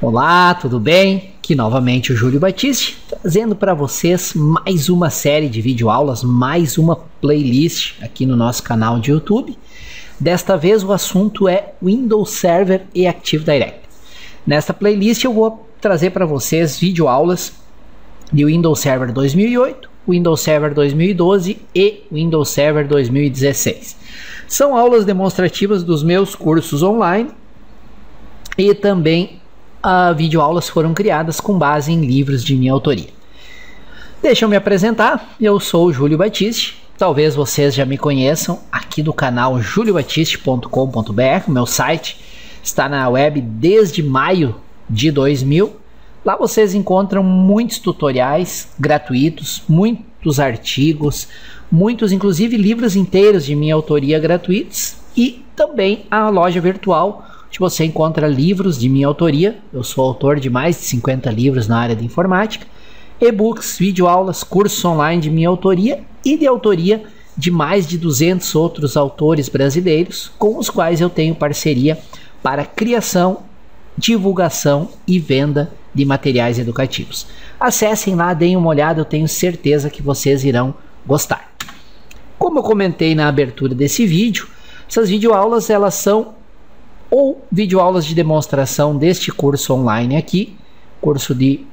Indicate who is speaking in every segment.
Speaker 1: Olá, tudo bem? Aqui novamente o Júlio Batiste, trazendo para vocês mais uma série de videoaulas, mais uma playlist aqui no nosso canal de YouTube. Desta vez o assunto é Windows Server e Active Directory. Nesta playlist eu vou trazer para vocês videoaulas de Windows Server 2008, Windows Server 2012 e Windows Server 2016. São aulas demonstrativas dos meus cursos online e também videoaulas foram criadas com base em livros de minha autoria. Deixa eu me apresentar, eu sou o Júlio Batiste, talvez vocês já me conheçam aqui do canal juliobatiste.com.br, meu site está na web desde maio de 2000, lá vocês encontram muitos tutoriais gratuitos, muitos artigos, muitos inclusive livros inteiros de minha autoria gratuitos e também a loja virtual, onde você encontra livros de minha autoria. Eu sou autor de mais de 50 livros na área de informática, e-books, videoaulas, cursos online de minha autoria e de autoria de mais de 200 outros autores brasileiros com os quais eu tenho parceria para criação, divulgação e venda de materiais educativos. Acessem lá, deem uma olhada, eu tenho certeza que vocês irão gostar. Como eu comentei na abertura desse vídeo, essas videoaulas elas são ou videoaulas de demonstração deste curso online aqui, curso de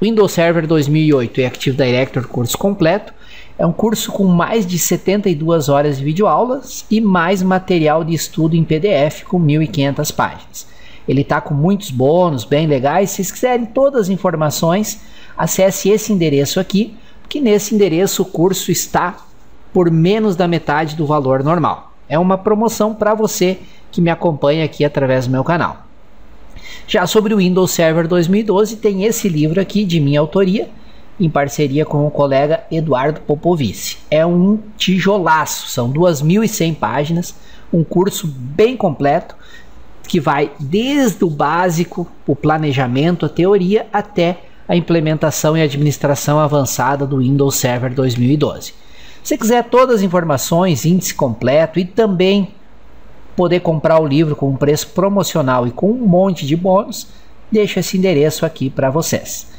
Speaker 1: Windows Server 2008 e Active Directory, curso completo. É um curso com mais de 72 horas de videoaulas e mais material de estudo em PDF com 1.500 páginas. Ele está com muitos bônus bem legais. Se vocês quiserem todas as informações, acesse esse endereço aqui, que nesse endereço o curso está por menos da metade do valor normal. É uma promoção para você que me acompanha aqui através do meu canal. Já sobre o Windows Server 2012, tem esse livro aqui de minha autoria, em parceria com o colega Eduardo Popovici. É um tijolaço, são 2.100 páginas, um curso bem completo, que vai desde o básico, o planejamento, a teoria, até a implementação e administração avançada do Windows Server 2012. Se você quiser todas as informações, índice completo e também poder comprar o livro com um preço promocional e com um monte de bônus, deixo esse endereço aqui para vocês.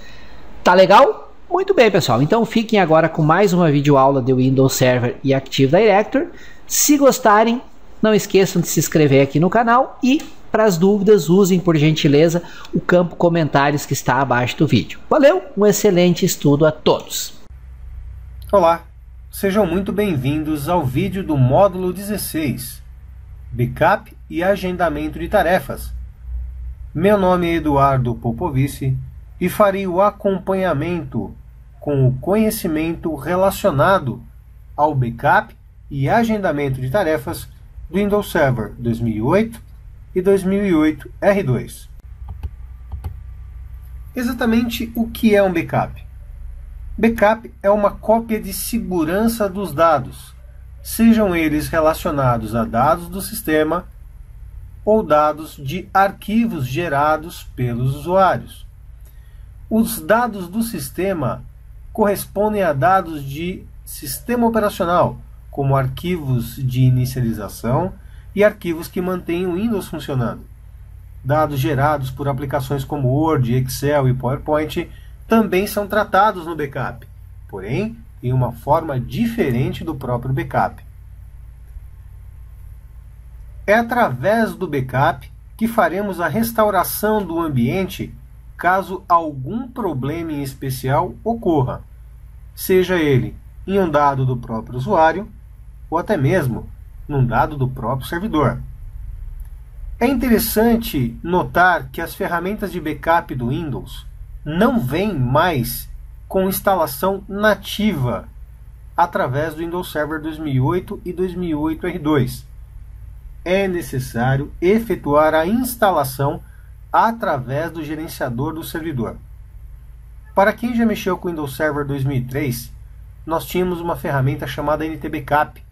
Speaker 1: Tá legal? Muito bem, pessoal. Então fiquem agora com mais uma videoaula de Windows Server e Active Directory. Se gostarem, não esqueçam de se inscrever aqui no canal e, para as dúvidas, usem por gentileza o campo comentários que está abaixo do vídeo. Valeu, um excelente estudo a todos.
Speaker 2: Olá, sejam muito bem-vindos ao vídeo do módulo 16, Backup e Agendamento de Tarefas. Meu nome é Eduardo Popovici e farei o acompanhamento com o conhecimento relacionado ao Backup e Agendamento de Tarefas do Windows Server 2008 e 2008 R2. Exatamente o que é um backup? Backup é uma cópia de segurança dos dados, sejam eles relacionados a dados do sistema ou dados de arquivos gerados pelos usuários. Os dados do sistema correspondem a dados de sistema operacional, como arquivos de inicialização e arquivos que mantêm o Windows funcionando. Dados gerados por aplicações como Word, Excel e PowerPoint também são tratados no backup, porém em uma forma diferente do próprio backup. É através do backup que faremos a restauração do ambiente caso algum problema em especial ocorra, seja ele em um dado do próprio usuário ou até mesmo num dado do próprio servidor. É interessante notar que as ferramentas de backup do Windows não vêm mais com instalação nativa através do Windows Server 2008 e 2008 R2. É necessário efetuar a instalação através do gerenciador do servidor. Para quem já mexeu com o Windows Server 2003, nós tínhamos uma ferramenta chamada NT Backup,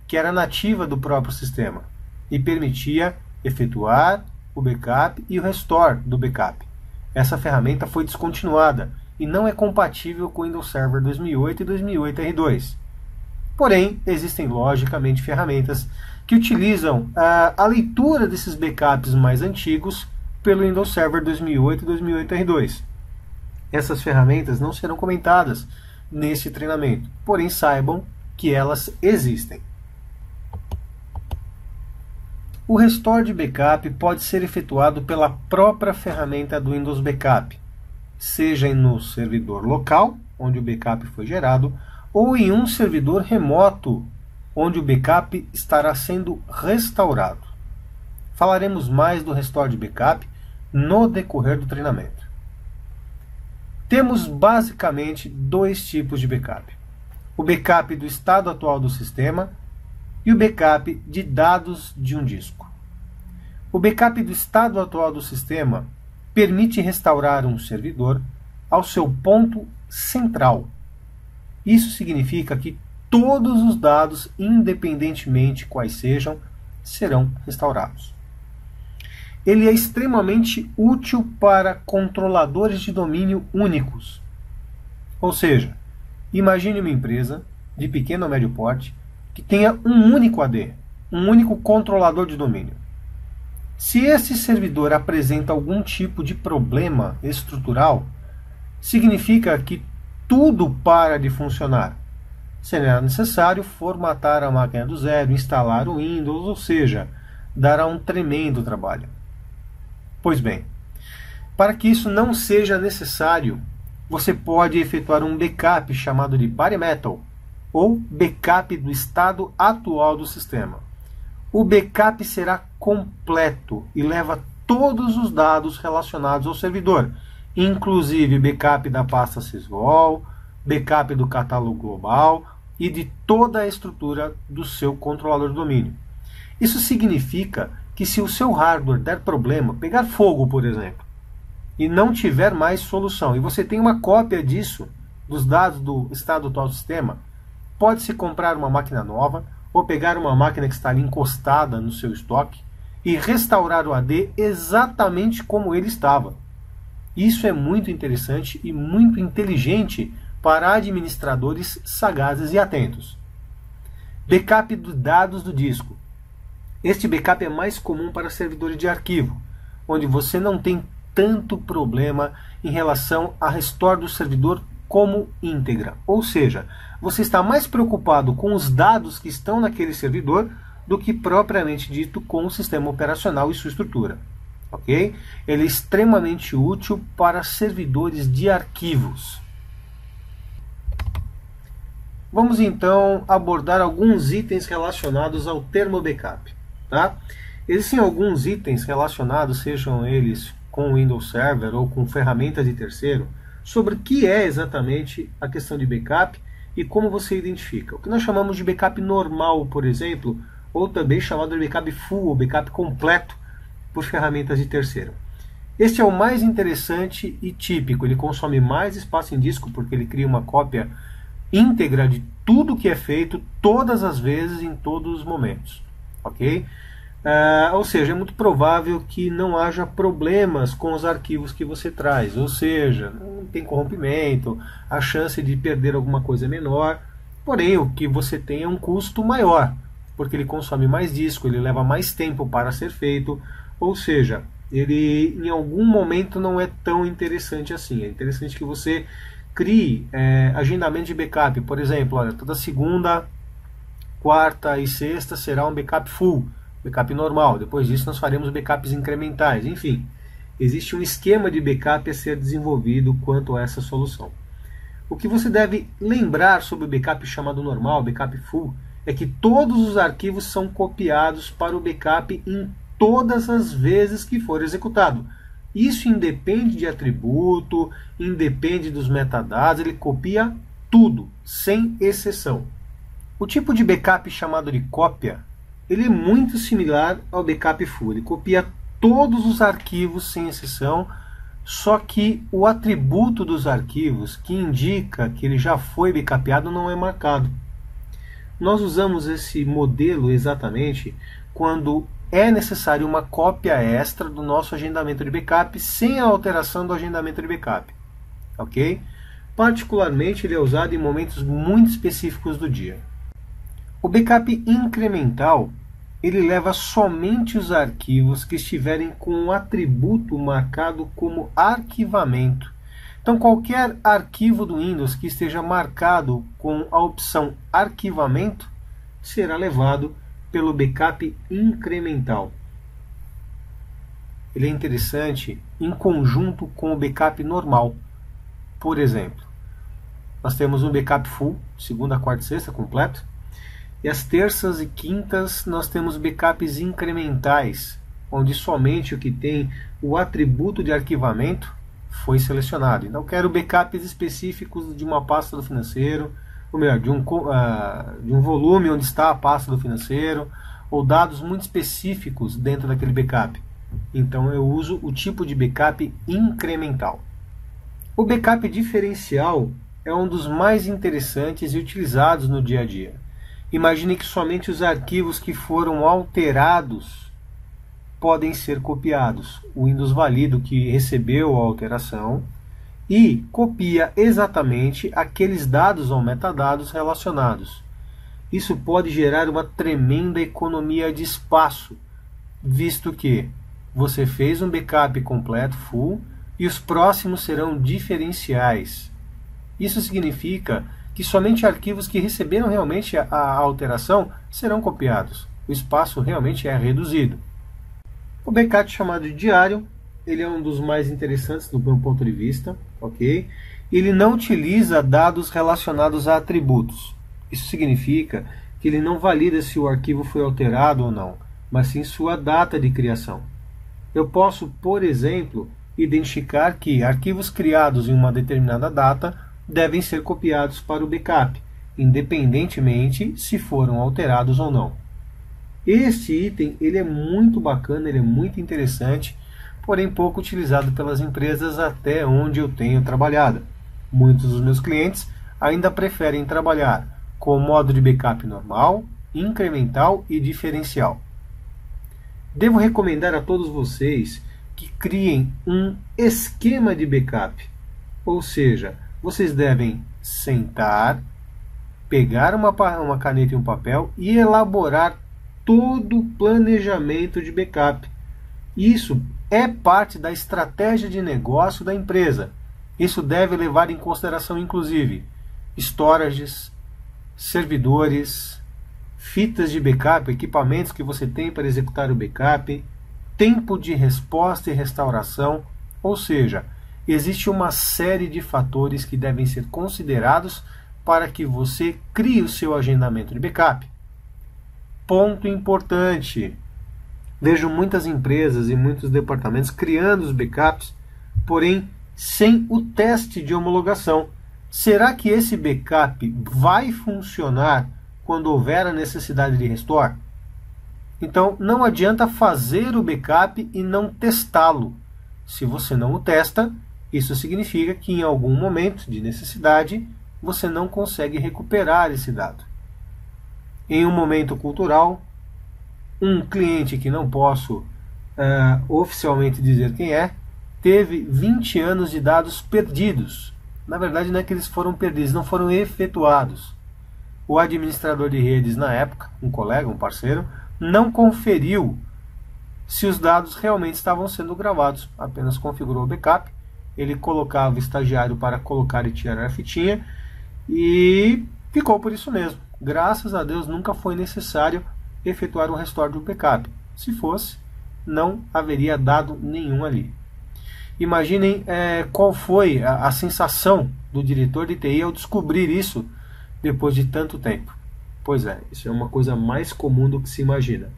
Speaker 2: que era nativa do próprio sistema e permitia efetuar o backup e o restore do backup. Essa ferramenta foi descontinuada e não é compatível com o Windows Server 2008 e 2008 R2. Porém, existem logicamente ferramentas que utilizam a leitura desses backups mais antigos pelo Windows Server 2008 e 2008 R2. Essas ferramentas não serão comentadas nesse treinamento, porém saibam que elas existem. O restore de backup pode ser efetuado pela própria ferramenta do Windows Backup, seja no servidor local, onde o backup foi gerado, ou em um servidor remoto, onde o backup estará sendo restaurado. Falaremos mais do restore de backup no decorrer do treinamento. Temos basicamente dois tipos de backup: o backup do estado atual do sistema e o backup de dados de um disco. O backup do estado atual do sistema permite restaurar um servidor ao seu ponto central. Isso significa que todos os dados, independentemente quais sejam, serão restaurados. Ele é extremamente útil para controladores de domínio únicos. Ou seja, imagine uma empresa de pequeno ou médio porte que tenha um único AD, um único controlador de domínio. Se esse servidor apresenta algum tipo de problema estrutural, significa que tudo para de funcionar. Será necessário formatar a máquina do zero, instalar o Windows, ou seja, dará um tremendo trabalho. Pois bem, para que isso não seja necessário, você pode efetuar um backup chamado de bare metal, ou backup do estado atual do sistema. O backup será completo e leva todos os dados relacionados ao servidor, inclusive backup da pasta sysvol, backup do catálogo global e de toda a estrutura do seu controlador de domínio. Isso significa que se o seu hardware der problema, pegar fogo, por exemplo, e não tiver mais solução, e você tem uma cópia disso, dos dados do estado atual do sistema, pode-se comprar uma máquina nova, ou pegar uma máquina que está ali encostada no seu estoque, e restaurar o AD exatamente como ele estava. Isso é muito interessante e muito inteligente para administradores sagazes e atentos. Backup dos dados do disco. Este backup é mais comum para servidores de arquivo, onde você não tem tanto problema em relação a restore do servidor como íntegra. Ou seja, você está mais preocupado com os dados que estão naquele servidor do que propriamente dito com o sistema operacional e sua estrutura. Ok? Ele é extremamente útil para servidores de arquivos. Vamos então abordar alguns itens relacionados ao termo backup. Tá? Existem alguns itens relacionados, sejam eles com o Windows Server ou com ferramentas de terceiro, sobre o que é exatamente a questão de backup e como você identifica. O que nós chamamos de backup normal, por exemplo, ou também chamado de backup full, ou backup completo, por ferramentas de terceiro. Este é o mais interessante e típico. Ele consome mais espaço em disco porque ele cria uma cópia íntegra de tudo que é feito, todas as vezes, em todos os momentos. Ok? Ou seja, é muito provável que não haja problemas com os arquivos que você traz, ou seja, não tem corrompimento, a chance de perder alguma coisa é menor, porém o que você tem é um custo maior, porque ele consome mais disco, ele leva mais tempo para ser feito, ou seja, ele em algum momento não é tão interessante assim. É interessante que você crie agendamento de backup, por exemplo, olha, toda segunda, quarta e sexta será um backup full, backup normal, depois disso nós faremos backups incrementais, enfim, existe um esquema de backup a ser desenvolvido quanto a essa solução. O que você deve lembrar sobre o backup chamado normal, backup full, é que todos os arquivos são copiados para o backup em todas as vezes que for executado. Isso independe de atributo, independe dos metadados, ele copia tudo, sem exceção. O tipo de backup chamado de cópia, ele é muito similar ao backup full. Ele copia todos os arquivos sem exceção, só que o atributo dos arquivos que indica que ele já foi backupeado não é marcado. Nós usamos esse modelo exatamente quando é necessário uma cópia extra do nosso agendamento de backup sem a alteração do agendamento de backup. Ok? Particularmente ele é usado em momentos muito específicos do dia. O backup incremental ele leva somente os arquivos que estiverem com um atributo marcado como arquivamento. Então, qualquer arquivo do Windows que esteja marcado com a opção arquivamento será levado pelo backup incremental. Ele é interessante em conjunto com o backup normal. Por exemplo, nós temos um backup full, segunda, quarta e sexta, completo. E as terças e quintas nós temos backups incrementais, onde somente o que tem o atributo de arquivamento foi selecionado. Então, quero backups específicos de uma pasta do financeiro, ou melhor, de um volume onde está a pasta do financeiro, ou dados muito específicos dentro daquele backup. Então, eu uso o tipo de backup incremental. O backup diferencial é um dos mais interessantes e utilizados no dia a dia. Imagine que somente os arquivos que foram alterados podem ser copiados. O Windows valida o que recebeu a alteração e copia exatamente aqueles dados ou metadados relacionados. Isso pode gerar uma tremenda economia de espaço, visto que você fez um backup completo, full, e os próximos serão diferenciais. Isso significa que somente arquivos que receberam realmente a alteração serão copiados. O espaço realmente é reduzido. O backup chamado de diário, ele é um dos mais interessantes do meu ponto de vista, ok? Ele não utiliza dados relacionados a atributos. Isso significa que ele não valida se o arquivo foi alterado ou não, mas sim sua data de criação. Eu posso, por exemplo, identificar que arquivos criados em uma determinada data devem ser copiados para o backup, independentemente se foram alterados ou não. Este item ele é muito bacana, ele é muito interessante, porém pouco utilizado pelas empresas até onde eu tenho trabalhado. Muitos dos meus clientes ainda preferem trabalhar com o modo de backup normal, incremental e diferencial. Devo recomendar a todos vocês que criem um esquema de backup, ou seja, vocês devem sentar, pegar uma caneta e um papel e elaborar todo o planejamento de backup. Isso é parte da estratégia de negócio da empresa. Isso deve levar em consideração, inclusive, storages, servidores, fitas de backup, equipamentos que você tem para executar o backup, tempo de resposta e restauração, ou seja, existe uma série de fatores que devem ser considerados para que você crie o seu agendamento de backup. Ponto importante. Vejo muitas empresas e muitos departamentos criando os backups, porém sem o teste de homologação. Será que esse backup vai funcionar quando houver a necessidade de restore? Então não adianta fazer o backup e não testá-lo. Se você não o testa, isso significa que em algum momento de necessidade você não consegue recuperar esse dado. Em um momento cultural, um cliente que não posso oficialmente dizer quem é, teve 20 anos de dados perdidos. Na verdade, não é que eles foram perdidos, não foram efetuados. O administrador de redes na época, um colega, um parceiro, não conferiu se os dados realmente estavam sendo gravados, apenas configurou o backup, ele colocava o estagiário para colocar e tirar a fitinha e ficou por isso mesmo. Graças a Deus nunca foi necessário efetuar um restore do backup. Se fosse, não haveria dado nenhum ali. Imaginem qual foi a sensação do diretor de TI ao descobrir isso depois de tanto tempo. Pois é, isso é uma coisa mais comum do que se imagina.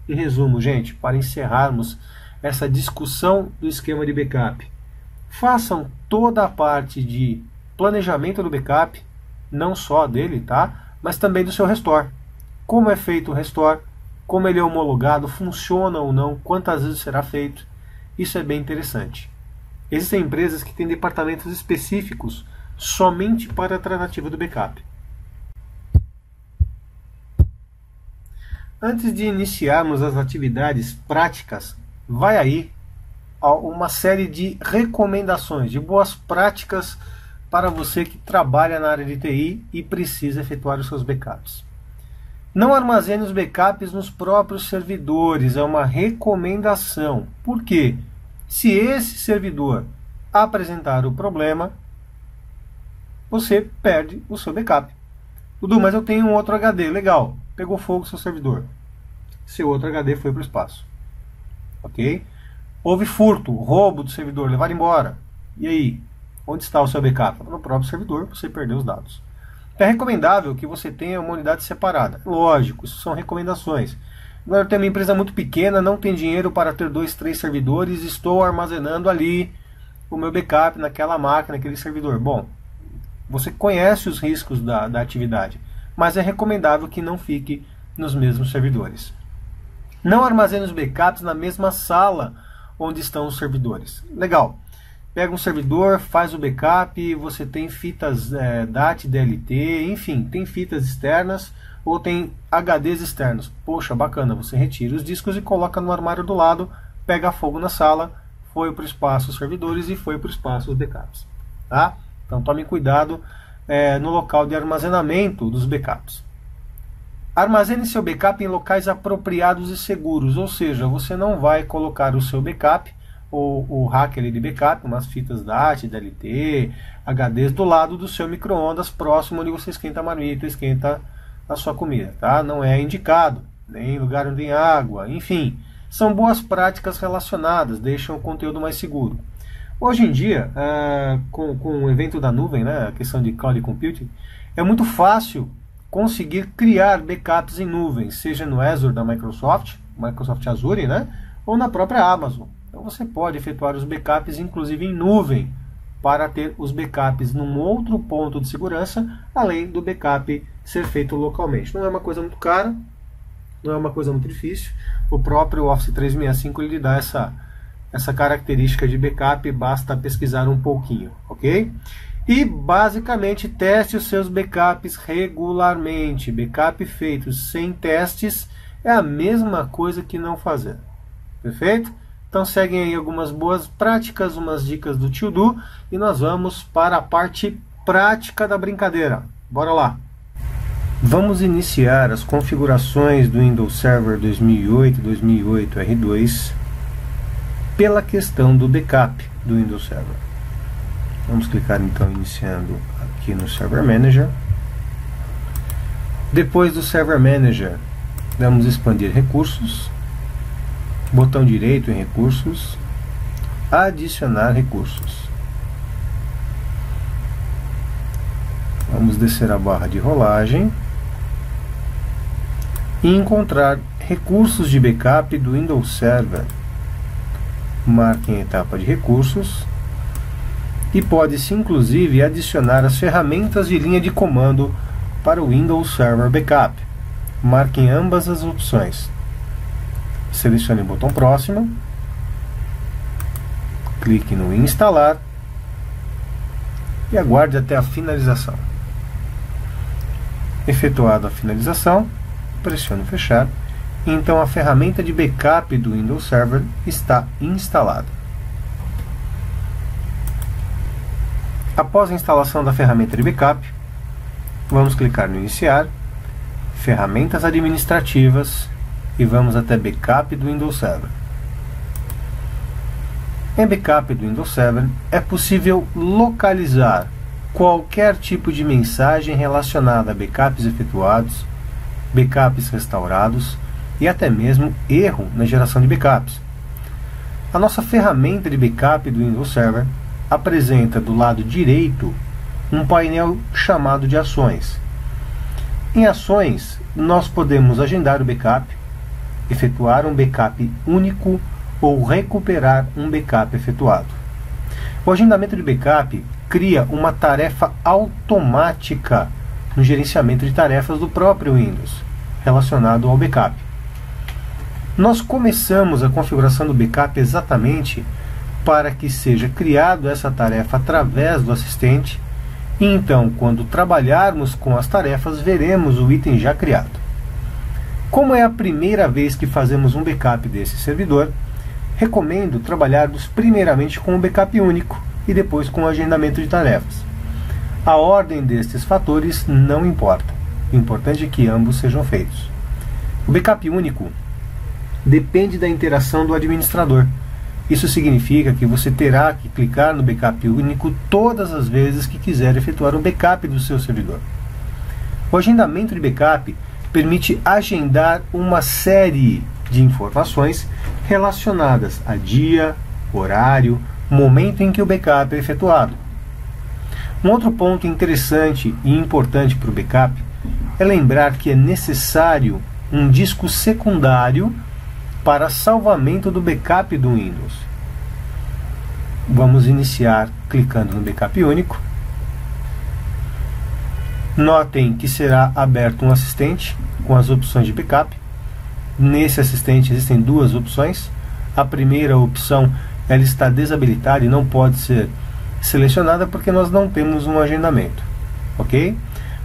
Speaker 2: Em resumo, gente, para encerrarmos essa discussão do esquema de backup, façam toda a parte de planejamento do backup, não só dele, tá? Mas também do seu restore. Como é feito o restore, como ele é homologado, funciona ou não, quantas vezes será feito. Isso é bem interessante. Existem empresas que têm departamentos específicos somente para a tratativa do backup. Antes de iniciarmos as atividades práticas, vai aí uma série de recomendações, de boas práticas para você que trabalha na área de TI e precisa efetuar os seus backups. Não armazene os backups nos próprios servidores, é uma recomendação. Por quê? Se esse servidor apresentar o problema, você perde o seu backup. Dudu, mas eu tenho um outro HD, legal, pegou fogo o seu servidor. Seu outro HD foi para o espaço. Ok? Houve furto, roubo do servidor, levaram embora. E aí? Onde está o seu backup? No próprio servidor, você perdeu os dados. É recomendável que você tenha uma unidade separada. Lógico, isso são recomendações. Agora eu tenho uma empresa muito pequena, não tem dinheiro para ter 2, 3 servidores, estou armazenando ali o meu backup naquela máquina, naquele servidor. Bom, você conhece os riscos da atividade, mas é recomendável que não fique nos mesmos servidores. Não armazene os backups na mesma sala onde estão os servidores. Legal. Pega um servidor, faz o backup, você tem fitas DAT, DLT, enfim, tem fitas externas ou tem HDs externos. Poxa, bacana, você retira os discos e coloca no armário do lado, pega fogo na sala, foi para o espaço os servidores e foi para o espaço os backups. Tá? Então tome cuidado no local de armazenamento dos backups. Armazene seu backup em locais apropriados e seguros, ou seja, você não vai colocar o seu backup, o rack ali de backup, umas fitas DAT, DLT, HDs do lado do seu micro-ondas, próximo onde você esquenta a marmita, esquenta a sua comida. Tá? Não é indicado, nem em lugar onde tem água, enfim. São boas práticas relacionadas, deixam o conteúdo mais seguro. Hoje em dia, com o evento da nuvem, né, a questão de cloud computing, é muito fácil conseguir criar backups em nuvem, seja no Azure da Microsoft Azure, né, ou na própria Amazon. Então você pode efetuar os backups inclusive em nuvem para ter os backups num outro ponto de segurança, além do backup ser feito localmente. Não é uma coisa muito cara, não é uma coisa muito difícil. O próprio Office 365 ele dá essa característica de backup, basta pesquisar um pouquinho, ok? E basicamente teste os seus backups regularmente. Backup feito sem testes é a mesma coisa que não fazer. Perfeito? Então seguem aí algumas boas práticas, umas dicas do Tio Du e nós vamos para a parte prática da brincadeira. Bora lá! Vamos iniciar as configurações do Windows Server 2008 e 2008 R2 pela questão do backup do Windows Server. Vamos clicar então iniciando aqui no Server Manager. Depois do Server Manager, vamos expandir recursos, botão direito em recursos, adicionar recursos. Vamos descer a barra de rolagem e encontrar recursos de backup do Windows Server. Marque em etapa de recursos e pode-se inclusive adicionar as ferramentas de linha de comando para o Windows Server Backup. Marque em ambas as opções. Selecione o botão próximo, clique no instalar e aguarde até a finalização. Efetuada a finalização, pressione fechar e então a ferramenta de backup do Windows Server está instalada. Após a instalação da ferramenta de backup, vamos clicar no iniciar, ferramentas administrativas e vamos até backup do Windows Server. Em backup do Windows Server é possível localizar qualquer tipo de mensagem relacionada a backups efetuados, backups restaurados e até mesmo erro na geração de backups. A nossa ferramenta de backup do Windows Server apresenta do lado direito um painel chamado de ações. Em ações, nós podemos agendar o backup, efetuar um backup único ou recuperar um backup efetuado. O agendamento de backup cria uma tarefa automática no gerenciamento de tarefas do próprio Windows, relacionado ao backup. Nós começamos a configuração do backup exatamente para que seja criado essa tarefa através do assistente e então, quando trabalharmos com as tarefas, veremos o item já criado. Como é a primeira vez que fazemos um backup desse servidor, recomendo trabalharmos primeiramente com um backup único e depois com o agendamento de tarefas. A ordem destes fatores não importa. O importante é que ambos sejam feitos. O backup único depende da interação do administrador. Isso significa que você terá que clicar no backup único todas as vezes que quiser efetuar um backup do seu servidor. O agendamento de backup permite agendar uma série de informações relacionadas a dia, horário, momento em que o backup é efetuado. Um outro ponto interessante e importante para o backup é lembrar que é necessário um disco secundário para salvamento do backup do Windows. Vamos iniciar clicando no backup único. Notem que será aberto um assistente com as opções de backup. Nesse assistente existem duas opções. A primeira opção ela está desabilitada e não pode ser selecionada porque nós não temos um agendamento, ok?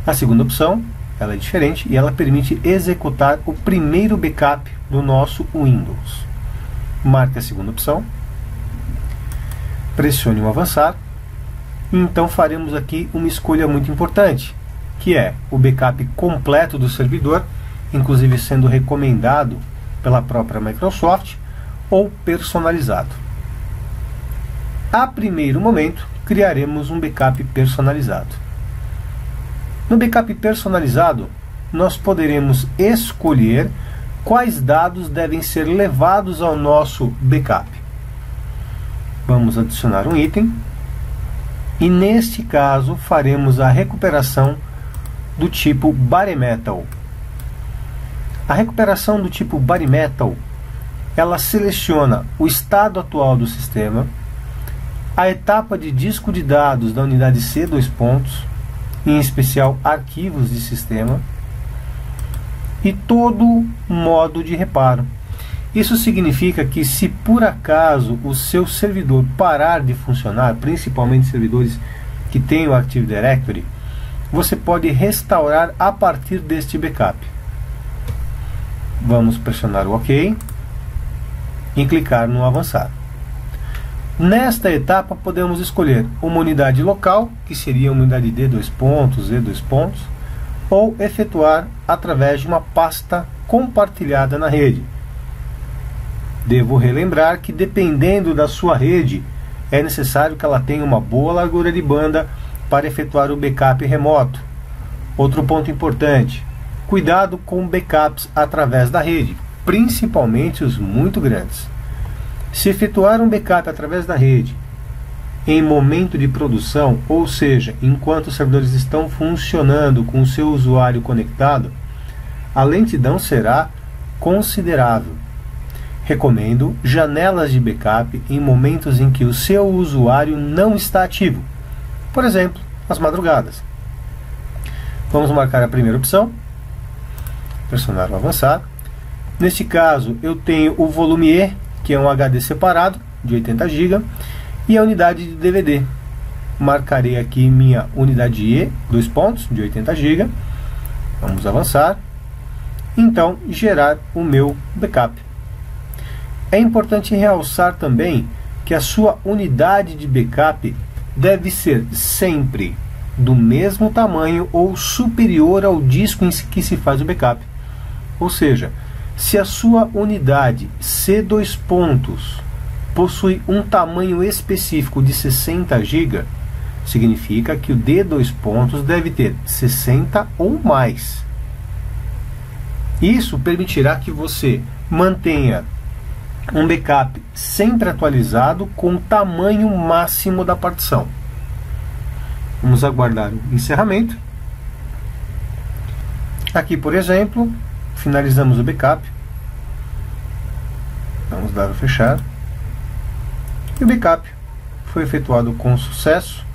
Speaker 2: A segunda opção ela é diferente e ela permite executar o primeiro backup do nosso Windows. Marque a segunda opção, pressione o avançar e então faremos aqui uma escolha muito importante, que é o backup completo do servidor, inclusive sendo recomendado pela própria Microsoft, ou personalizado. A primeiro momento, criaremos um backup personalizado. No backup personalizado, nós poderemos escolher quais dados devem ser levados ao nosso backup. Vamos adicionar um item e neste caso faremos a recuperação do tipo Bare Metal. A recuperação do tipo Bare Metal ela seleciona o estado atual do sistema, a etapa de disco de dados da unidade C, em especial arquivos de sistema, e todo modo de reparo. Isso significa que se por acaso o seu servidor parar de funcionar, principalmente servidores que têm o Active Directory, você pode restaurar a partir deste backup. Vamos pressionar o OK e clicar no avançar. Nesta etapa podemos escolher uma unidade local, que seria uma unidade D+, E+, ou efetuar através de uma pasta compartilhada na rede. Devo relembrar que dependendo da sua rede, é necessário que ela tenha uma boa largura de banda para efetuar o backup remoto. Outro ponto importante, cuidado com backups através da rede, principalmente os muito grandes. Se efetuar um backup através da rede em momento de produção, ou seja, enquanto os servidores estão funcionando com o seu usuário conectado, a lentidão será considerável. Recomendo janelas de backup em momentos em que o seu usuário não está ativo, por exemplo, às madrugadas. Vamos marcar a primeira opção, pressionar o avançar. Neste caso, eu tenho o volume E, que é um HD separado de 80 GB, e a unidade de DVD. Marcarei aqui minha unidade E, de 80 GB. Vamos avançar. Então, gerar o meu backup. É importante realçar também que a sua unidade de backup deve ser sempre do mesmo tamanho ou superior ao disco em que se faz o backup. Ou seja, se a sua unidade C++ possui um tamanho específico de 60 GB, significa que o D++ deve ter 60 ou mais. Isso permitirá que você mantenha um backup sempre atualizado com o tamanho máximo da partição. Vamos aguardar o encerramento. Aqui, por exemplo, finalizamos o backup. Vamos dar o fechar. E o backup foi efetuado com sucesso.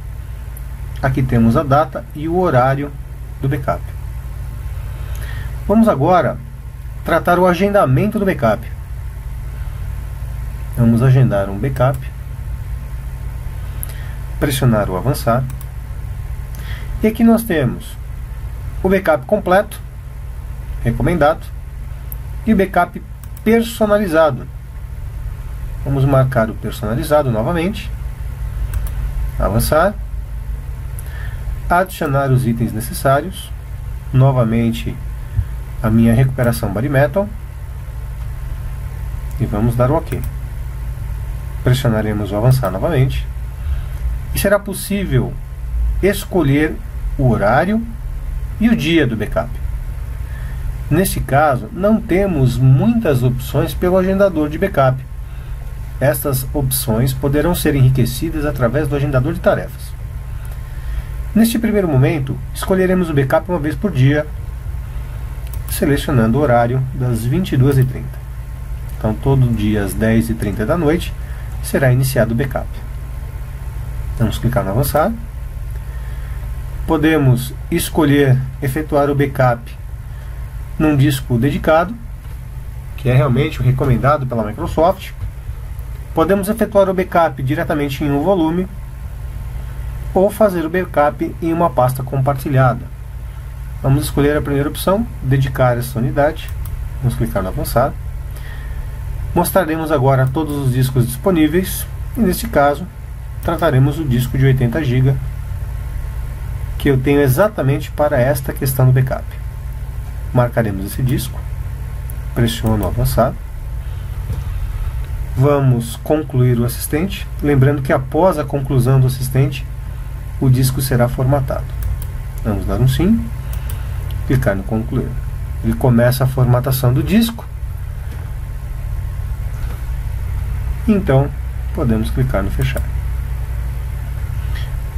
Speaker 2: Aqui temos a data e o horário do backup. Vamos agora tratar o agendamento do backup. Vamos agendar um backup. Pressionar o avançar. E aqui nós temos o backup completo, recomendado, e o backup personalizado. Vamos marcar o personalizado novamente, avançar, adicionar os itens necessários, novamente a minha recuperação Body Metal e vamos dar o OK. Pressionaremos o avançar novamente e será possível escolher o horário e o dia do backup. Neste caso, não temos muitas opções pelo agendador de backup. Estas opções poderão ser enriquecidas através do agendador de tarefas. Neste primeiro momento, escolheremos o backup uma vez por dia, selecionando o horário das 22h30. Então, todo dia às 10h30 da noite será iniciado o backup. Vamos clicar no avançar. Podemos escolher efetuar o backup num disco dedicado, que é realmente o recomendado pela Microsoft. Podemos efetuar o backup diretamente em um volume ou fazer o backup em uma pasta compartilhada. Vamos escolher a primeira opção, dedicar essa unidade. Vamos clicar no avançar. Mostraremos agora todos os discos disponíveis e neste caso trataremos o disco de 80 GB que eu tenho exatamente para esta questão do backup. Marcaremos esse disco, pressiono avançar. Vamos concluir o assistente, lembrando que após a conclusão do assistente o disco será formatado. Vamos dar um sim, clicar no concluir. Ele começa a formatação do disco, então podemos clicar no fechar.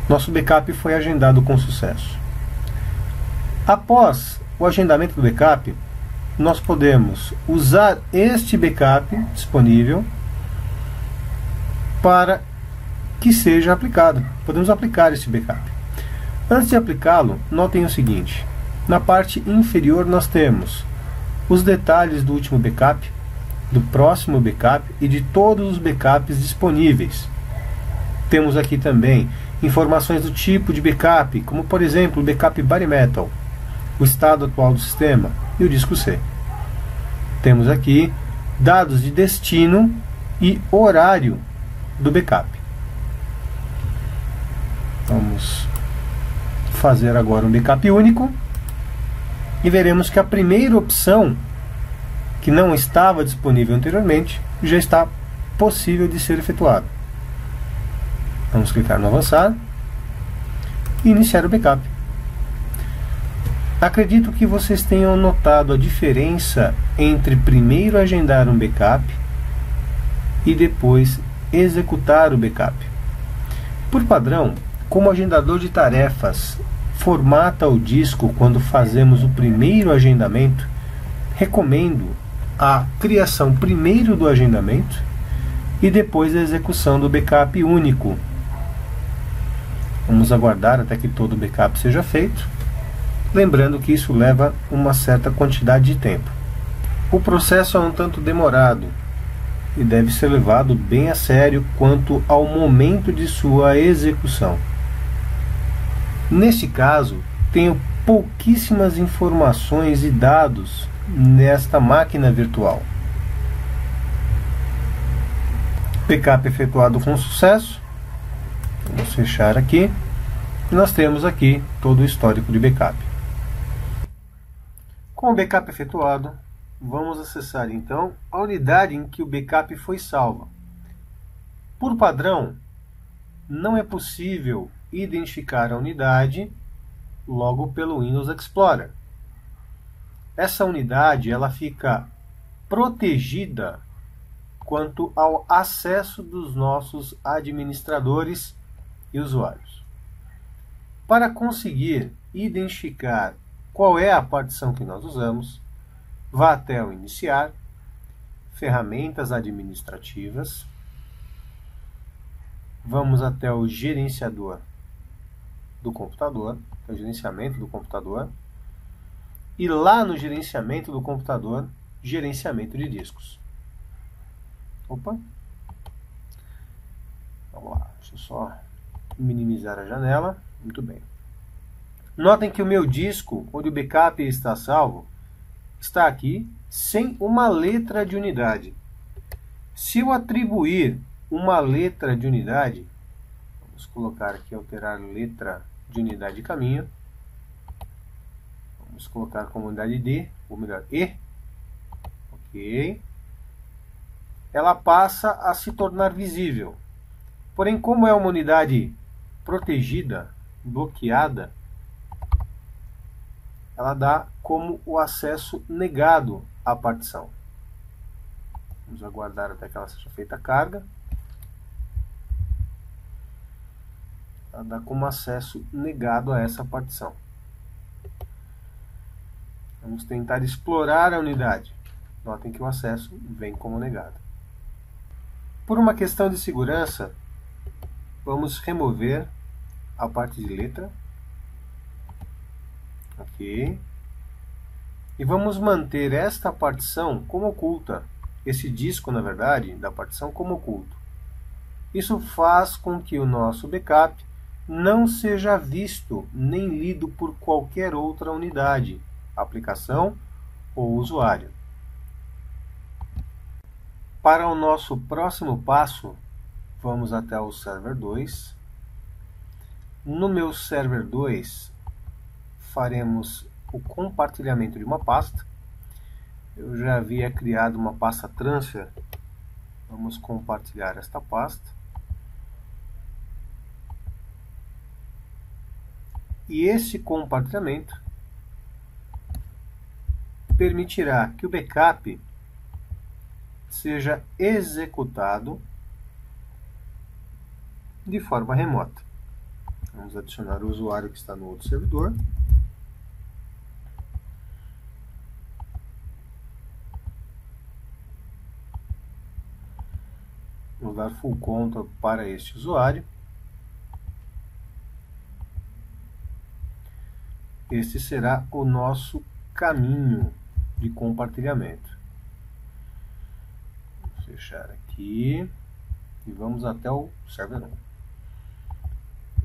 Speaker 2: Nosso backup foi agendado com sucesso. Após o agendamento do backup, nós podemos usar este backup disponível para que seja aplicado. Podemos aplicar este backup. Antes de aplicá-lo, notem o seguinte: na parte inferior nós temos os detalhes do último backup, do próximo backup e de todos os backups disponíveis. Temos aqui também informações do tipo de backup, como por exemplo o backup Body Metal, o estado atual do sistema e o disco C. Temos aqui dados de destino e horário do backup. Vamos fazer agora um backup único e veremos que a primeira opção, que não estava disponível anteriormente, já está possível de ser efetuada. Vamos clicar no avançar e iniciar o backup. Acredito que vocês tenham notado a diferença entre primeiro agendar um backup e depois executar o backup. Por padrão, como o agendador de tarefas formata o disco quando fazemos o primeiro agendamento, recomendo a criação primeiro do agendamento e depois a execução do backup único. Vamos aguardar até que todo o backup seja feito, lembrando que isso leva uma certa quantidade de tempo. O processo é um tanto demorado e deve ser levado bem a sério quanto ao momento de sua execução. Neste caso, tenho pouquíssimas informações e dados nesta máquina virtual. Backup efetuado com sucesso. Vamos fechar aqui. E nós temos aqui todo o histórico de backup. Com o backup efetuado, vamos acessar então a unidade em que o backup foi salvo. Por padrão, não é possível identificar a unidade logo pelo Windows Explorer. Essa unidade ela fica protegida quanto ao acesso dos nossos administradores e usuários. Para conseguir identificar qual é a partição que nós usamos, vá até o Iniciar, Ferramentas Administrativas, vamos até o Gerenciador do computador, que é o gerenciamento do computador, e lá no gerenciamento do computador, gerenciamento de discos. Opa! Vamos lá, deixa eu só minimizar a janela. Muito bem. Notem que o meu disco, onde o backup está salvo, está aqui sem uma letra de unidade. Se eu atribuir uma letra de unidade, vamos colocar aqui, alterar letra de unidade de caminho. Vamos colocar como unidade D, ou melhor, E. Ok. Ela passa a se tornar visível. Porém, como é uma unidade protegida, bloqueada, ela dá como o acesso negado à partição. Vamos aguardar até que ela seja feita a carga. Ela dá como acesso negado a essa partição. Vamos tentar explorar a unidade. Notem que o acesso vem como negado. Por uma questão de segurança, vamos remover a parte de letra. Ok. E vamos manter esta partição como oculta. Esse disco, na verdade, da partição como oculto. Isso faz com que o nosso backup não seja visto nem lido por qualquer outra unidade, aplicação ou usuário. Para o nosso próximo passo, vamos até o server 2. No meu server 2, faremos o compartilhamento de uma pasta. Eu já havia criado uma pasta transfer. Vamos compartilhar esta pasta. E esse compartilhamento permitirá que o backup seja executado de forma remota. Vamos adicionar o usuário que está no outro servidor. Vamos dar full control para este usuário. Este será o nosso caminho de compartilhamento. Vou fechar aqui e vamos até o server 1.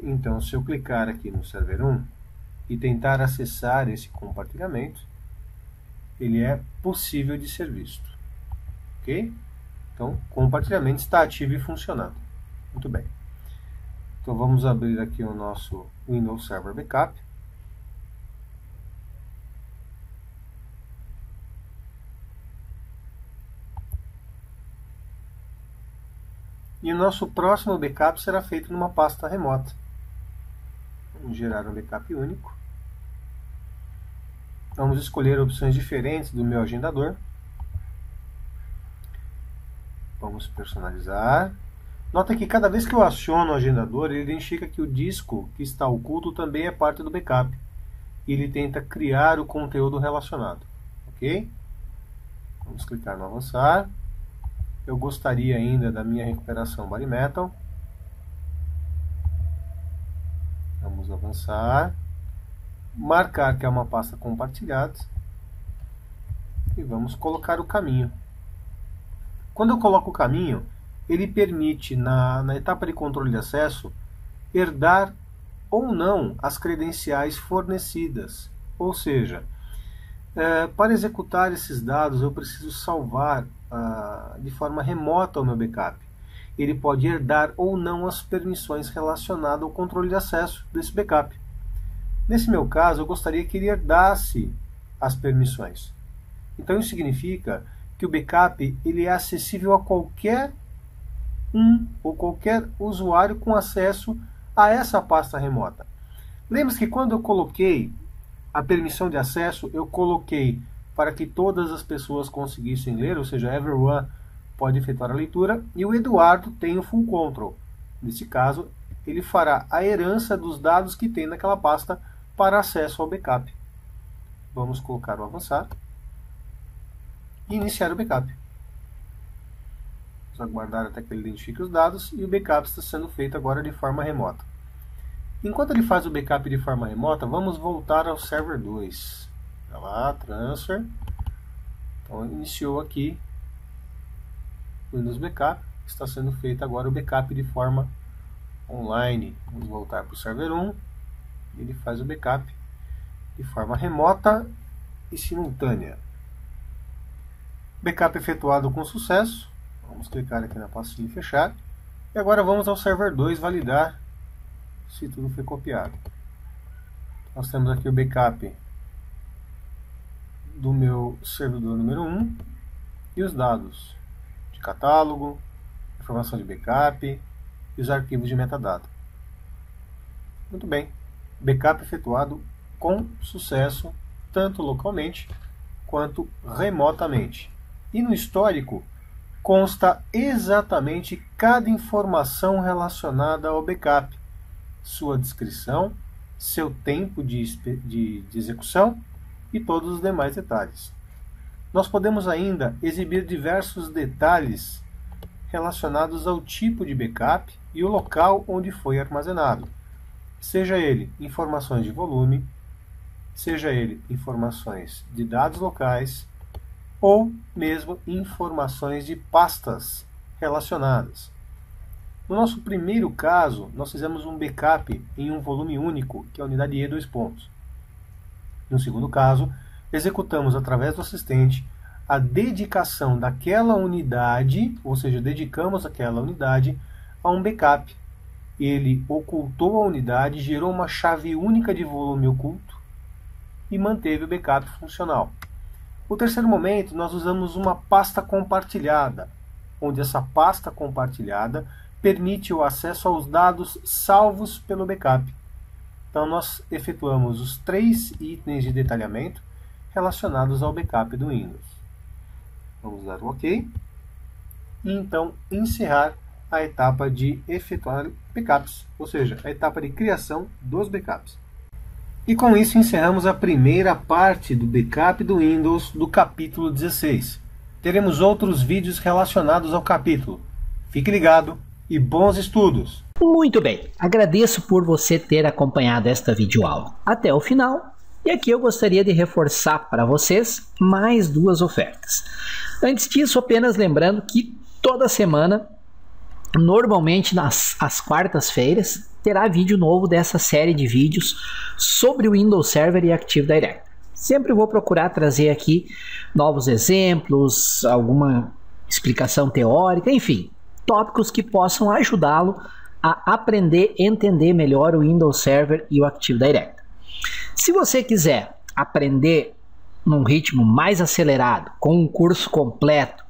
Speaker 2: Então, se eu clicar aqui no server 1 e tentar acessar esse compartilhamento, ele é possível de ser visto. Ok? Então, o compartilhamento está ativo e funcionando. Muito bem. Então, vamos abrir aqui o nosso Windows Server Backup. E o nosso próximo backup será feito numa pasta remota. Vamos gerar um backup único. Vamos escolher opções diferentes do meu agendador. Vamos personalizar. Nota que cada vez que eu aciono o agendador, ele identifica que o disco que está oculto também é parte do backup. E ele tenta criar o conteúdo relacionado. Ok? Vamos clicar no avançar. Eu gostaria ainda da minha recuperação Body Metal. Vamos avançar. Marcar que é uma pasta compartilhada. E vamos colocar o caminho. Quando eu coloco o caminho, ele permite, na etapa de controle de acesso, herdar ou não as credenciais fornecidas. Ou seja, para executar esses dados, eu preciso salvar de forma remota o meu backup. Ele pode herdar ou não as permissões relacionadas ao controle de acesso desse backup. Nesse meu caso, eu gostaria que ele herdasse as permissões. Então isso significa que o backup ele é acessível a qualquer ou qualquer usuário com acesso a essa pasta remota. Lembre-se que quando eu coloquei a permissão de acesso, eu coloquei para que todas as pessoas conseguissem ler, ou seja, everyone pode efetuar a leitura, e o Eduardo tem o full control. Nesse caso, ele fará a herança dos dados que tem naquela pasta para acesso ao backup. Vamos colocar o avançar e iniciar o backup. Vamos aguardar até que ele identifique os dados e o backup está sendo feito agora de forma remota. Enquanto ele faz o backup de forma remota, vamos voltar ao server 2. Vai lá, transfer. Então iniciou aqui o Windows Backup. Está sendo feito agora o backup de forma online. Vamos voltar para o server 1. Ele faz o backup de forma remota e simultânea. Backup efetuado com sucesso. Vamos clicar aqui na pastinha e fechar. E agora vamos ao server 2 validar se tudo foi copiado. Nós temos aqui o backup do meu servidor número 1 e os dados de catálogo, informação de backup e os arquivos de metadata. Muito bem, backup efetuado com sucesso, tanto localmente quanto remotamente. E no histórico consta exatamente cada informação relacionada ao backup, sua descrição, seu tempo de execução e todos os demais detalhes. Nós podemos ainda exibir diversos detalhes relacionados ao tipo de backup e o local onde foi armazenado, seja ele informações de volume, seja ele informações de dados locais ou mesmo informações de pastas relacionadas. No nosso primeiro caso, nós fizemos um backup em um volume único, que é a unidade E : No segundo caso, executamos através do assistente a dedicação daquela unidade, ou seja, dedicamos aquela unidade a um backup. Ele ocultou a unidade, gerou uma chave única de volume oculto e manteve o backup funcional. No terceiro momento, nós usamos uma pasta compartilhada, onde essa pasta compartilhada permite o acesso aos dados salvos pelo backup. Então, nós efetuamos os 3 itens de detalhamento relacionados ao backup do Windows. Vamos dar um OK. E então encerrar a etapa de efetuar backups, ou seja, a etapa de criação dos backups. E com isso encerramos a primeira parte do backup do Windows do capítulo 16. Teremos outros vídeos relacionados ao capítulo. Fique ligado e bons estudos!
Speaker 1: Muito bem, agradeço por você ter acompanhado esta videoaula até o final. E aqui eu gostaria de reforçar para vocês mais 2 ofertas. Antes disso, apenas lembrando que toda semana, normalmente às quartas-feiras, terá vídeo novo dessa série de vídeos sobre o Windows Server e Active Directory. Sempre vou procurar trazer aqui novos exemplos, alguma explicação teórica, enfim, tópicos que possam ajudá-lo a aprender e entender melhor o Windows Server e o Active Directory. Se você quiser aprender num ritmo mais acelerado, com um curso completo,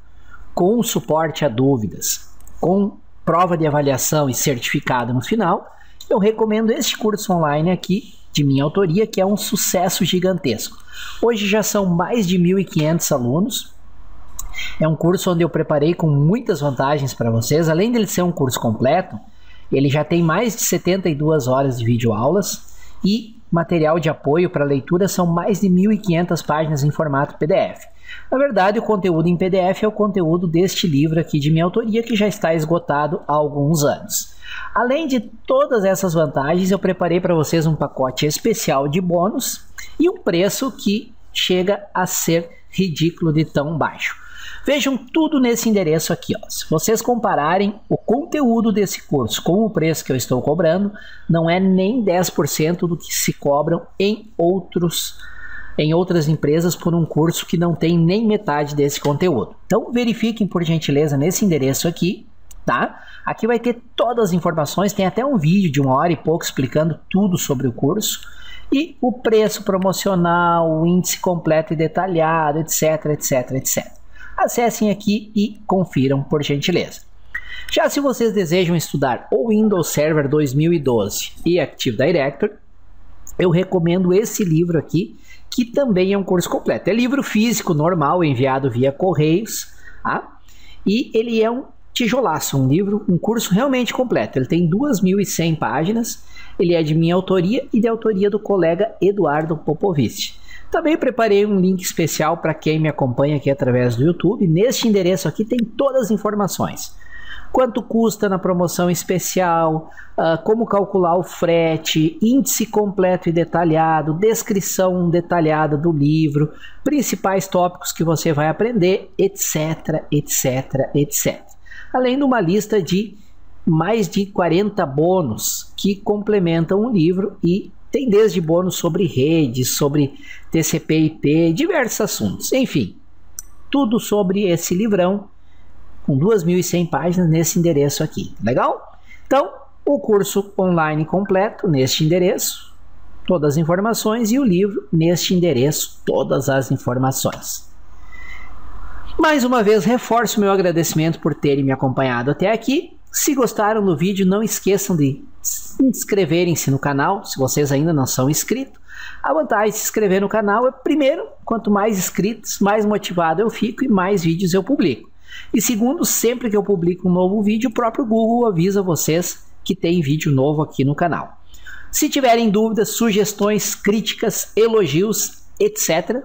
Speaker 1: com suporte a dúvidas, com prova de avaliação e certificado no final, eu recomendo este curso online aqui, de minha autoria, que é um sucesso gigantesco. Hoje já são mais de 1.500 alunos. É um curso onde eu preparei com muitas vantagens para vocês. Além dele ser um curso completo, ele já tem mais de 72 horas de videoaulas e material de apoio para leitura são mais de 1.500 páginas em formato PDF. Na verdade, o conteúdo em PDF é o conteúdo deste livro aqui de minha autoria, que já está esgotado há alguns anos. Além de todas essas vantagens, eu preparei para vocês um pacote especial de bônus e um preço que chega a ser ridículo de tão baixo. Vejam tudo nesse endereço aqui, ó. Se vocês compararem o conteúdo desse curso com o preço que eu estou cobrando, não é nem 10% do que se cobram em outras empresas por um curso que não tem nem metade desse conteúdo. Então verifiquem por gentileza nesse endereço aqui, tá? Aqui vai ter todas as informações, tem até um vídeo de 1 hora e pouco explicando tudo sobre o curso e o preço promocional, o índice completo e detalhado, etc, etc, etc. Acessem aqui e confiram por gentileza. Já se vocês desejam estudar o Windows Server 2012 e Active Directory, eu recomendo esse livro aqui, que também é um curso completo. É livro físico normal, enviado via correios, tá? E ele é um tijolaço, um curso realmente completo. Ele tem 2.100 páginas, ele é de minha autoria e de autoria do colega Eduardo Popovich. Também preparei um link especial para quem me acompanha aqui através do YouTube. Neste endereço aqui tem todas as informações. Quanto custa na promoção especial, como calcular o frete, índice completo e detalhado, descrição detalhada do livro, principais tópicos que você vai aprender, etc, etc, etc. Além de uma lista de mais de 40 bônus que complementam o livro e tem desde bônus sobre redes, sobre TCP/IP, diversos assuntos. Enfim, tudo sobre esse livrão com 2.100 páginas nesse endereço aqui. Legal? Então, o curso online completo neste endereço, todas as informações, e o livro neste endereço, todas as informações. Mais uma vez, reforço meu agradecimento por terem me acompanhado até aqui. Se gostaram do vídeo, não esqueçam de inscreverem-se no canal, se vocês ainda não são inscritos. A vantagem de se inscrever no canal é, primeiro, quanto mais inscritos, mais motivado eu fico e mais vídeos eu publico. E segundo, sempre que eu publico um novo vídeo, o próprio Google avisa vocês que tem vídeo novo aqui no canal. Se tiverem dúvidas, sugestões, críticas, elogios, etc.,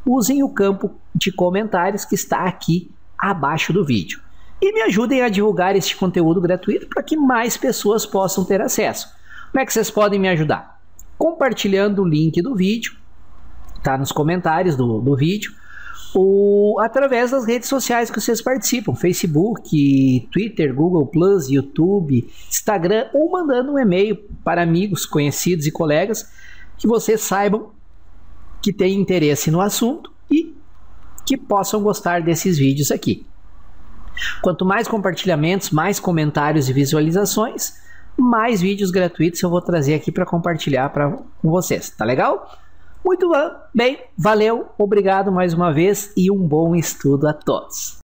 Speaker 1: usem o campo de comentários que está aqui abaixo do vídeo. E me ajudem a divulgar este conteúdo gratuito para que mais pessoas possam ter acesso. Como é que vocês podem me ajudar? Compartilhando o link do vídeo, tá nos comentários do vídeo, ou através das redes sociais que vocês participam, Facebook, Twitter, Google+, YouTube, Instagram, ou mandando um e-mail para amigos, conhecidos e colegas que vocês saibam que têm interesse no assunto e que possam gostar desses vídeos aqui. Quanto mais compartilhamentos, mais comentários e visualizações, mais vídeos gratuitos eu vou trazer aqui para compartilhar com vocês, tá legal? Muito bem, valeu, obrigado mais uma vez e um bom estudo a todos.